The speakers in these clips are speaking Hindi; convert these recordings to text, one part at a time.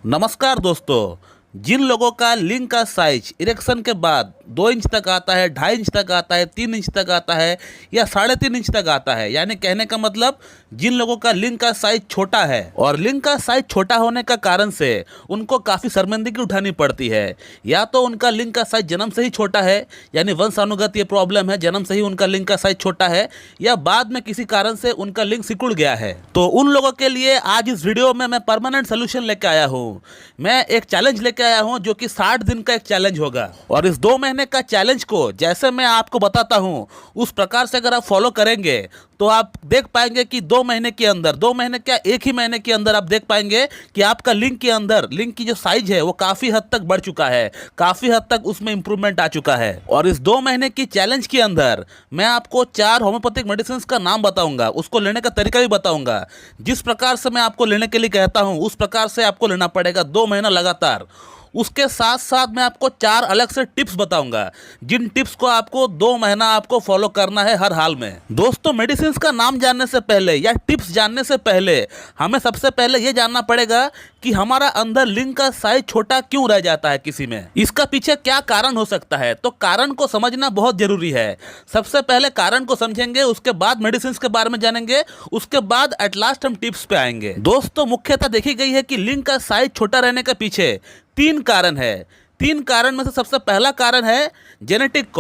नमस्कार दोस्तों। जिन लोगों का लिंग का साइज इरेक्शन के बाद 2 इंच तक आता है, 2.5 इंच तक आता है, 3 इंच तक आता है या 3.5 इंच तक आता है, यानी कहने का मतलब जिन लोगों का लिंग का साइज छोटा है और लिंग का साइज छोटा होने का कारण से उनको काफ़ी शर्मिंदगी उठानी पड़ती है। या तो उनका लिंग का साइज जन्म से ही छोटा है, यानी वंशानुगत ये प्रॉब्लम है, जन्म से ही उनका लिंग का साइज छोटा है, या बाद में किसी कारण से उनका लिंग सिकुड़ गया है। तो उन लोगों के लिए आज इस वीडियो में मैं परमानेंट सोल्यूशन लेकर आया हूँ। मैं एक चैलेंज लेके आया हूं जो कि 60 दिन का एक चैलेंज होगा और इस 2 महीने का चैलेंज को जैसे मैं आपको बताता हूं उस प्रकार से अगर आप फॉलो करेंगे तो आप देख पाएंगे कि 2 महीने के अंदर, 2 महीने क्या एक ही महीने के अंदर आप देख पाएंगे कि आपका लिंग के अंदर लिंग की जो साइज है वो काफ़ी हद तक बढ़ चुका है, काफ़ी हद तक उसमें इंप्रूवमेंट आ चुका है। और इस 2 महीने की चैलेंज के अंदर मैं आपको 4 होम्योपैथिक मेडिसिन का नाम बताऊंगा, उसको लेने का तरीका भी बताऊंगा। जिस प्रकार से मैं आपको लेने के लिए कहता हूं उस प्रकार से आपको लेना पड़ेगा 2 महीना लगातार। उसके साथ साथ मैं आपको 4 अलग से टिप्स बताऊंगा जिन टिप्स को आपको 2 महीना आपको फॉलो करना है हर हाल में। दोस्तों, मेडिसिन का नाम जानने से पहले या टिप्स जानने से पहले हमें सबसे पहले यह जानना पड़ेगा कि हमारा अंदर लिंग का साइज छोटा क्यों रह जाता है किसी में, इसका पीछे क्या कारण हो सकता है। तो कारण को समझना बहुत जरूरी है। सबसे पहले कारण को समझेंगे, उसके बाद मेडिसिन के बारे में जानेंगे, उसके बाद एट लास्ट हम टिप्स पे आएंगे। दोस्तों, मुख्यतः देखी गई है कि लिंग का साइज छोटा रहने के पीछे 3 कारण है। 3 कारण में से सबसे पहला कारण है जेनेटिक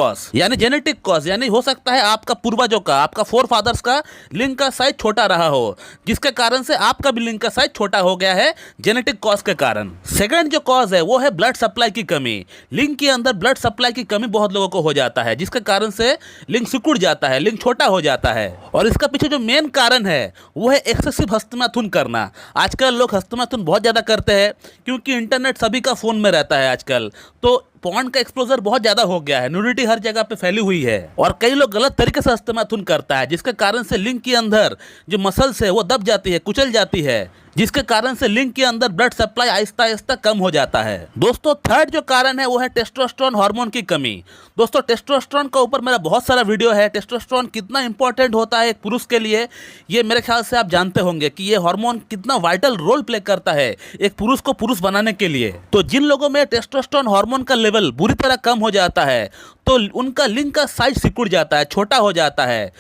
कॉज, यानी हो सकता है आपका पूर्वजों का, आपका फोर फादर्स का लिंग का साइज छोटा रहा हो, जिसके कारण से आपका भी लिंग का साइज छोटा हो गया है जेनेटिक कॉज के कारण। सेकंड जो कॉज है वो है ब्लड सप्लाई की कमी। लिंग के अंदर ब्लड सप्लाई की कमी बहुत लोगों को हो जाता है, जिसके कारण से लिंग सिकुड़ जाता है, लिंग छोटा हो जाता है। और इसका पीछे जो मेन कारण है वो है एक्सेसिव हस्तमैथुन करना। आजकल लोग हस्तमैथुन बहुत ज़्यादा करते हैं क्योंकि इंटरनेट सभी का फ़ोन में रहता है आजकल, तो पॉर्न का एक्सपोजर बहुत ज्यादा हो गया है, न्यूडिटी हर जगह पे फैली हुई है और कई लोग गलत तरीके से हस्तमैथुन करता है, जिसके कारण से लिंग के अंदर जो मसल्स है वो दब जाती है, कुचल जाती है, जिसके कारण से लिंग के अंदर ब्लड सप्लाई आहिस्ता आहिस्ता कम हो जाता है। दोस्तों, थर्ड जो कारण है वो है टेस्टोस्टेरोन हार्मोन की कमी। दोस्तों, टेस्टोस्टेरोन का ऊपर मेरा बहुत सारा वीडियो है। टेस्टोस्टेरोन कितना इंपॉर्टेंट होता है एक पुरुष के लिए, ये मेरे ख्याल से आप जानते होंगे कि ये हार्मोन कितना वाइटल रोल प्ले करता है एक पुरुष को पुरुष बनाने के लिए। तो जिन लोगों में टेस्टोस्टेरोन हार्मोन का लेवल बुरी तरह कम हो जाता है तो उनका लिंग का साइज सिकुड़ जाता है, छोटा हो जाता है।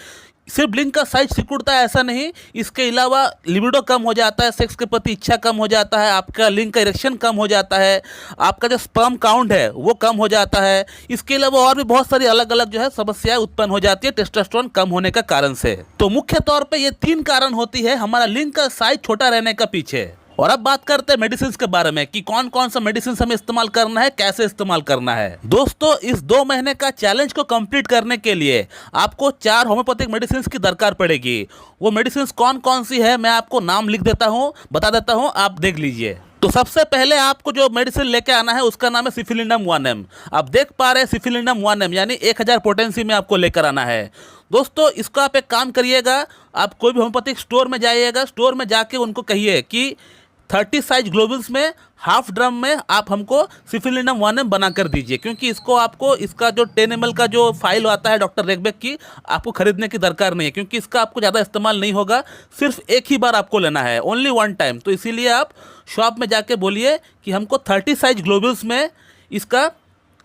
सिर्फ लिंग का साइज सिकुड़ता है ऐसा नहीं, इसके अलावा लिबिडो कम हो जाता है, सेक्स के प्रति इच्छा कम हो जाता है, आपका लिंग का इरेक्शन कम हो जाता है, आपका जो स्पर्म काउंट है वो कम हो जाता है। इसके अलावा और भी बहुत सारी अलग अलग जो है समस्याएं उत्पन्न हो जाती है टेस्टोस्टेरोन कम होने का कारण से। तो मुख्य तौर पे ये 3 कारण होती है हमारा लिंग का साइज छोटा रहने का पीछे। और अब बात करते हैं मेडिसिन के बारे में कि कौन कौन सा मेडिसिन हमें इस्तेमाल करना है, कैसे इस्तेमाल करना है। दोस्तों, इस 2 महीने का चैलेंज को कंप्लीट करने के लिए आपको 4 होम्योपैथिक मेडिसिन की दरकार पड़ेगी। वो मेडिसिन कौन कौन सी है मैं आपको नाम लिख देता हूँ, बता देता हूँ, आप देख लीजिए। तो सबसे पहले आपको जो मेडिसिन लेके आना है उसका नाम है सिफिलिनम 1M। आप देख पा रहे हैं सिफिलिनम 1M यानी 1000 पोटेंसी में आपको लेकर आना है। दोस्तों, इसको आप एक काम करिएगा, आप कोई भी होम्योपैथिक स्टोर में जाइएगा, स्टोर में जाके उनको कहिए कि 30 साइज ग्लोबल्स में हाफ ड्रम में आप हमको सिफिलिनम 1M बना कर दीजिए, क्योंकि इसको आपको इसका जो 10 ml का जो फाइल आता है डॉक्टर रेगबेक की, आपको खरीदने की दरकार नहीं है, क्योंकि इसका आपको ज़्यादा इस्तेमाल नहीं होगा, सिर्फ एक ही बार आपको लेना है, ओनली 1 टाइम। तो इसीलिए आप शॉप में जाके बोलिए कि हमको 30 साइज ग्लोबल्स में इसका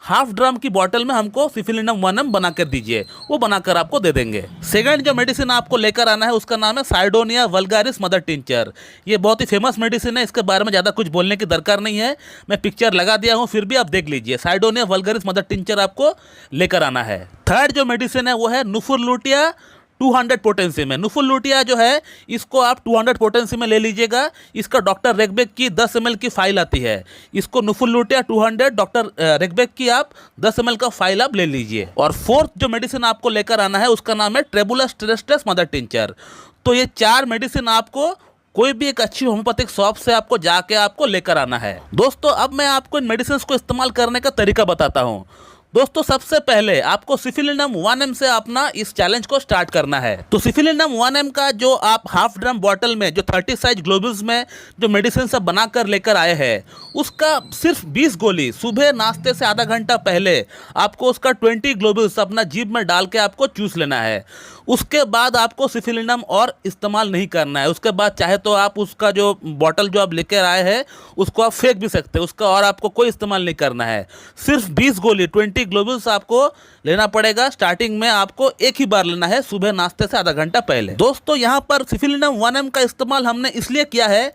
हाफ ड्रम की बॉटल में हमको सिफिलिनम 1M बना कर दीजिए, वो बनाकर आपको दे देंगे। सेकंड जो मेडिसिन आपको लेकर आना है उसका नाम है साइडोनिया वल्गारिस मदर टिंचर। ये बहुत ही फेमस मेडिसिन है, इसके बारे में ज़्यादा कुछ बोलने की दरकार नहीं है, मैं पिक्चर लगा दिया हूँ, फिर भी आप देख लीजिए। साइडोनिया वल्गारिस मदर टिंचर आपको लेकर आना है। थर्ड जो मेडिसिन है वो है नुफुरलुटिया 200 पोटेंसी में। नुफुरलुटिया जो है इसको आप 200 पोटेंसी में ले लीजिएगा। इसका डॉक्टर रेगबेक की 10 ml की फाइल आती है, इसको नुफुरलुटिया 200 डॉक्टर रेगबेक की आप 10 ml का फाइल आप ले लीजिए। और फोर्थ जो मेडिसिन आपको लेकर आना है उसका नाम है ट्रेबुलस टेरेस्ट्रस मदर टिंचर। तो ये 4 मेडिसिन आपको कोई भी एक अच्छी होम्योपैथिक शॉप से आपको जाके आपको लेकर आना है। दोस्तों, अब मैं आपको इन मेडिसिन को इस्तेमाल करने का तरीका बताता हूँ। दोस्तों, सबसे पहले आपको सिफिलिनम 1M से अपना इस चैलेंज को स्टार्ट करना है। तो सिफिलिनम 1M का जो आप हाफ ड्रम बॉटल में जो 30 साइज ग्लोबल्स में जो मेडिसिन सब बना कर लेकर आए हैं उसका सिर्फ 20 गोली सुबह नाश्ते से आधा घंटा पहले आपको उसका 20 ग्लोबल्स अपना जीभ में डाल के आपको चूस लेना है। उसके बाद आपको सिफिलिनम और इस्तेमाल नहीं करना है। उसके बाद चाहे तो आप उसका जो बॉटल जो आप लेकर आए हैं उसको आप फेंक भी सकते हैं, उसका और आपको कोई इस्तेमाल नहीं करना है। सिर्फ 20 गोली 20 ग्लोबल्स आपको लेना पड़ेगा। स्टार्टिंग में आपको एक ही बार लेना है, सुबह नाश्ते से आधा घंटा पहले। दोस्तों यहाँ पर सिफिलिनम 1M का इस्तेमाल हमने इसलिए किया है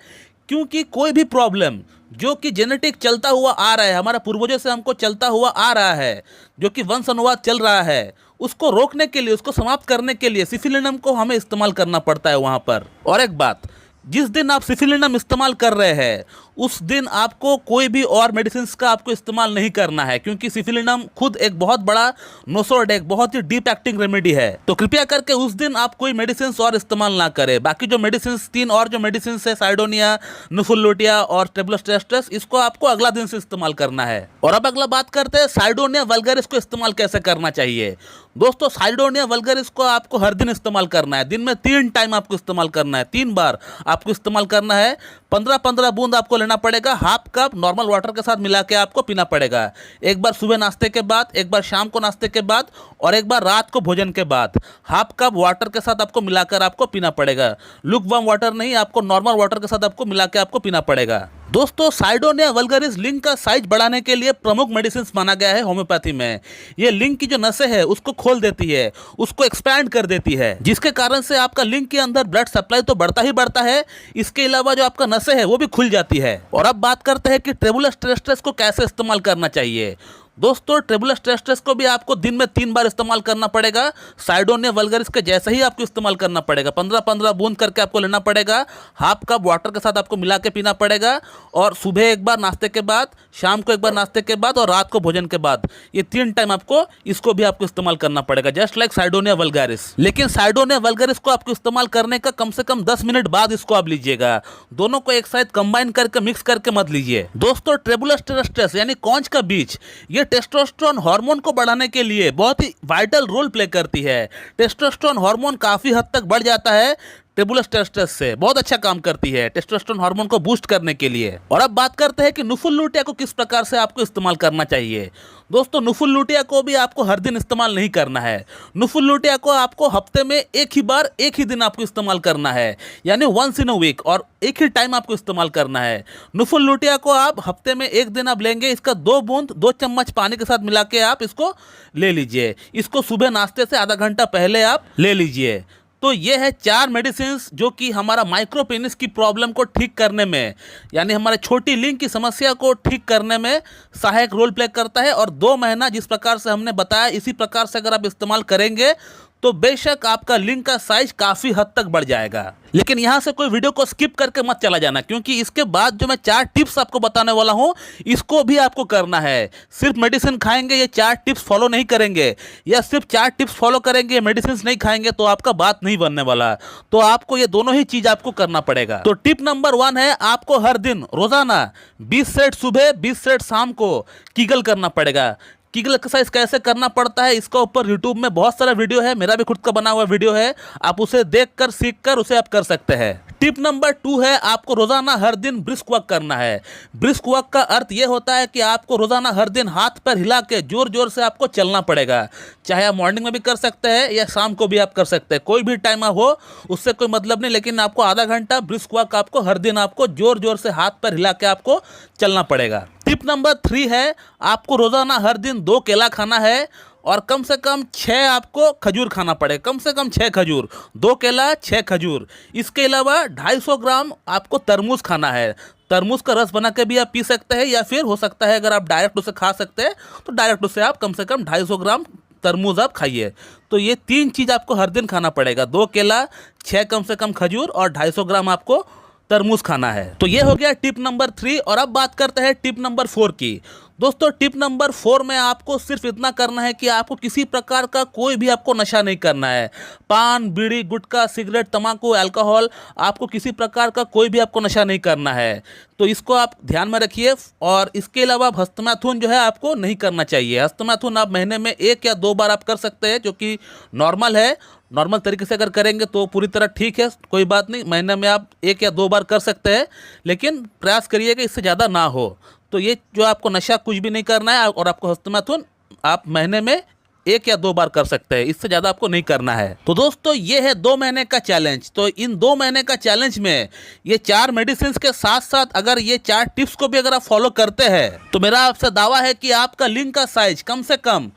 क्योंकि कोई भी प्रॉब्लम जो कि जेनेटिक चलता हुआ आ रहा है, हमारे पूर्वजों से हमको चलता हुआ आ रहा है, जो कि वंश अनुवाद चल रहा है, उसको रोकने के लिए, उसको समाप्त करने के लिए सिफिलिनम को हमें इस्तेमाल करना पड़ता है वहाँ पर। और एक बात, जिस दिन आप सिफिलिनम इस्तेमाल कर रहे हैं उस दिन आपको कोई भी और मेडिसिन का आपको इस्तेमाल नहीं करना है, क्योंकि सिफिलिनम खुद एक बहुत बड़ा नोसोड, एक बहुत ही डीप एक्टिंग रेमेडी है। तो कृपया करके उस दिन आप कोई मेडिसिन और इस्तेमाल ना करें। बाकी जो मेडिसिन 3 और जो मेडिसिन है, साइडोनिया, नुफुलुटिया और टेबुलस टेस्टस, इसको आपको अगला दिन से इस्तेमाल करना है। और अब अगला बात करते हैं साइडोनिया वल्गरिस को इस्तेमाल कैसे करना चाहिए। दोस्तों साइडोनिया वल्गरिस को आपको हर दिन इस्तेमाल करना है। दिन में 3 टाइम आपको इस्तेमाल करना है, 3 बार आपको इस्तेमाल करना है। 15-15 बूंद आपको लेना पड़ेगा, हाफ कप नॉर्मल वाटर के साथ मिला के आपको पीना पड़ेगा। एक बार सुबह नाश्ते के बाद, एक बार शाम को नाश्ते के बाद और एक बार रात को भोजन के बाद हाफ कप वाटर के साथ आपको मिलाकर आपको पीना पड़ेगा। लुकवार्म वाटर नहीं, आपको नॉर्मल वाटर के साथ आपको मिला के आपको पीना पड़ेगा। दोस्तों साइडोनिया वल्गरिस लिंग का साइज बढ़ाने के लिए प्रमुख मेडिसिन माना गया है होम्योपैथी में। ये लिंग की जो नसें है उसको खोल देती है, उसको एक्सपैंड कर देती है, जिसके कारण से आपका लिंग के अंदर ब्लड सप्लाई तो बढ़ता ही बढ़ता है, इसके अलावा जो आपका नसें है वो भी खुल जाती है। और अब बात करते हैं कि ट्रेबुलस टेस्टस को कैसे इस्तेमाल करना चाहिए। दोस्तों ट्रेबुलस टेस्टस को भी आपको दिन में 3 बार इस्तेमाल करना पड़ेगा। साइडोनिया वल्गरिस के जैसे ही आपको इस्तेमाल करना पड़ेगा। 15-15 बूंद करके आपको लेना पड़ेगा, हाफ कप वाटर के साथ आपको मिला के पीना पड़ेगा। और सुबह एक बार नाश्ते के बाद, शाम को एक बार नाश्ते के बाद और रात को भोजन के बाद, ये 3 टाइम आपको इसको भी आपको इस्तेमाल करना पड़ेगा, जस्ट लाइक साइडोनिया वल्गरिस। लेकिन साइडोनिया वल्गरिस को आपको इस्तेमाल करने का कम से कम 10 मिनट बाद इसको आप लीजिएगा। दोनों को एक साथ कंबाइन करके मिक्स करके मत लीजिए। दोस्तों ट्रेबुलस टेस्टस यानी कौंच का बीज, ये टेस्टोस्टेरोन हार्मोन को बढ़ाने के लिए बहुत ही वाइटल रोल प्ले करती है। टेस्टोस्टेरोन हार्मोन काफी हद तक बढ़ जाता है ट्रेबुलस टेस्टस से, बहुत अच्छा काम करती है टेस्टोस्टेरोन हार्मोन को बूस्ट करने के लिए। और अब बात करते हैं कि नुफुलुटिया को किस प्रकार से आपको इस्तेमाल करना चाहिए। दोस्तों नुफुलुटिया को भी आपको हर दिन इस्तेमाल नहीं करना है। नुफुलुटिया को आपको हफ्ते में एक ही बार, एक ही दिन आपको इस्तेमाल करना है, यानी वंस इन अ वीक, और एक ही टाइम आपको इस्तेमाल करना है। नुफुलुटिया को आप हफ्ते में एक दिन आप लेंगे, इसका 2 बूंद 2 चम्मच पानी के साथ मिला के आप इसको ले लीजिए। इसको सुबह नाश्ते से आधा घंटा पहले आप ले लीजिए। तो ये है 4 मेडिसिन जो कि हमारा माइक्रोपेनिस की प्रॉब्लम को ठीक करने में, यानी हमारे छोटी लिंग की समस्या को ठीक करने में सहायक रोल प्ले करता है। और 2 महीना जिस प्रकार से हमने बताया, इसी प्रकार से अगर आप इस्तेमाल करेंगे तो बेशक आपका लिंग का साइज काफ़ी हद तक बढ़ जाएगा। लेकिन यहाँ से कोई वीडियो को स्किप करके मत चला जाना, क्योंकि इसके बाद जो मैं 4 टिप्स आपको बताने वाला हूँ इसको भी आपको करना है। सिर्फ मेडिसिन खाएंगे, ये 4 टिप्स फॉलो नहीं करेंगे, या सिर्फ 4 टिप्स फॉलो करेंगे, मेडिसिन नहीं खाएंगे तो आपका बात नहीं बनने वाला। तो आपको ये दोनों ही चीज़ आपको करना पड़ेगा। तो टिप नंबर 1 है, आपको हर दिन रोजाना 20 सेट सुबह 20 सेट शाम को कीगल करना पड़ेगा। कीगल एक्सरसाइज कैसे करना पड़ता है इसका ऊपर यूट्यूब में बहुत सारा वीडियो है, मेरा भी खुद का बना हुआ वीडियो है, आप उसे देखकर सीखकर उसे आप कर सकते हैं। टिप नंबर 2 है, आपको रोजाना हर दिन ब्रिस्क वॉक करना है। ब्रिस्क वॉक का अर्थ यह होता है कि आपको रोजाना हर दिन हाथ पैर हिला के जोर जोर से आपको चलना पड़ेगा। चाहे आप मॉर्निंग में भी कर सकते हैं या शाम को भी आप कर सकते हैं, कोई भी टाइम हो उससे कोई मतलब नहीं, लेकिन आपको आधा घंटा ब्रिस्क वॉक आपको हर दिन आपको जोर जोर से हाथ पैर हिला के आपको चलना पड़ेगा। टिप नंबर 3 है, आपको रोजाना हर दिन 2 केला खाना है और कम से कम 6 आपको खजूर खाना पड़ेगा, कम से कम 6 खजूर, 2 केला 6 खजूर। इसके अलावा 250 ग्राम आपको तरबूज खाना है। तरबूज का रस बना के भी आप पी सकते हैं, या फिर हो सकता है अगर आप डायरेक्ट उसे खा सकते हैं तो डायरेक्ट उसे आप कम से कम 250 ग्राम तरबूज आप खाइए। तो ये 3 चीज़ आपको हर दिन खाना पड़ेगा, 2 केला, 6 कम से कम खजूर और 250 ग्राम आपको तरबूज खाना है। तो ये हो गया टिप नंबर 3। और अब बात करते हैं टिप नंबर 4 की। दोस्तों टिप नंबर 4 में आपको सिर्फ इतना करना है कि आपको किसी प्रकार का कोई भी आपको नशा नहीं करना है। पान, बीड़ी, गुटखा, सिगरेट, तंबाकू, अल्कोहल, आपको किसी प्रकार का कोई भी आपको नशा नहीं करना है। तो इसको आप ध्यान में रखिए। और इसके अलावा हस्तमैथुन जो है आपको नहीं करना चाहिए। हस्तमैथुन आप महीने में 1 या 2 बार आप कर सकते हैं, जो कि नॉर्मल है। नॉर्मल तरीके से अगर करेंगे तो पूरी तरह ठीक है, कोई बात नहीं, महीने में आप 1 या 2 बार कर सकते हैं, लेकिन प्रयास करिए कि इससे ज़्यादा ना हो। तो ये जो आपको नशा कुछ भी नहीं करना है, और आपको हस्तमैथुन आप महीने में 1 या 2 बार कर सकते हैं, इससे ज़्यादा आपको नहीं करना है। तो दोस्तों ये है 2 महीने का चैलेंज। तो इन 2 महीने का चैलेंज में ये 4 मेडिसिन के साथ साथ अगर ये 4 टिप्स को भी अगर आप फॉलो करते हैं तो मेरा आपसे दावा है कि आपका लिंग का साइज कम से कम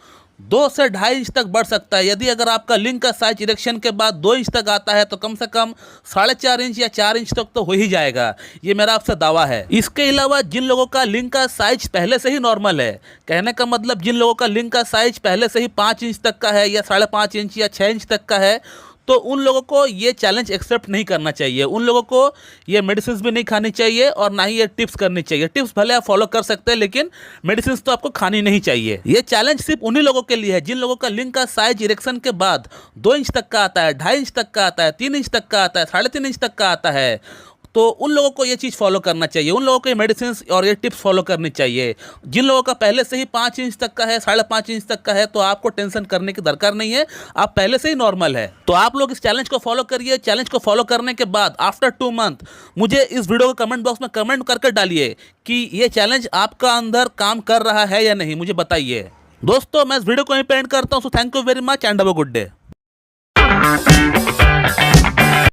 2 से 2.5 इंच तक बढ़ सकता है। यदि अगर आपका लिंग का साइज इरेक्शन के बाद 2 इंच तक आता है तो कम से कम 4.5 इंच या 4 इंच तक तो हो ही जाएगा, ये मेरा आपसे दावा है। इसके अलावा जिन लोगों का लिंग का साइज पहले से ही नॉर्मल है, कहने का मतलब जिन लोगों का लिंग का साइज पहले से ही 5 इंच तक का है या 5.5 इंच या 6 इंच तक का है, तो उन लोगों को ये चैलेंज एक्सेप्ट नहीं करना चाहिए। उन लोगों को ये मेडिसिन भी नहीं खानी चाहिए और ना ही ये टिप्स करनी चाहिए। टिप्स भले आप फॉलो कर सकते हैं लेकिन मेडिसिन तो आपको खानी नहीं चाहिए। ये चैलेंज सिर्फ उन्हीं लोगों के लिए है जिन लोगों का लिंग का साइज इरेक्शन के बाद 2 इंच तक का आता है, 2.5 इंच तक का आता है, 3 इंच तक का आता है, 3.5 इंच तक का आता है। तो उन लोगों को ये चीज़ फॉलो करना चाहिए, उन लोगों को ये मेडिसिन और ये टिप्स फॉलो करनी चाहिए। जिन लोगों का पहले से ही 5 इंच तक का है, 5.5 इंच तक का है, तो आपको टेंशन करने की दरकार नहीं है, आप पहले से ही नॉर्मल है। तो आप लोग इस चैलेंज को फॉलो करिए। चैलेंज को फॉलो करने के बाद आफ्टर 2 मंथ मुझे इस वीडियो को कमेंट बॉक्स में कमेंट करके डालिए कि ये चैलेंज आपका अंदर काम कर रहा है या नहीं, मुझे बताइए। दोस्तों मैं इस वीडियो को यहीं पे एंड करता हूँ। So thank you very much and have a good day.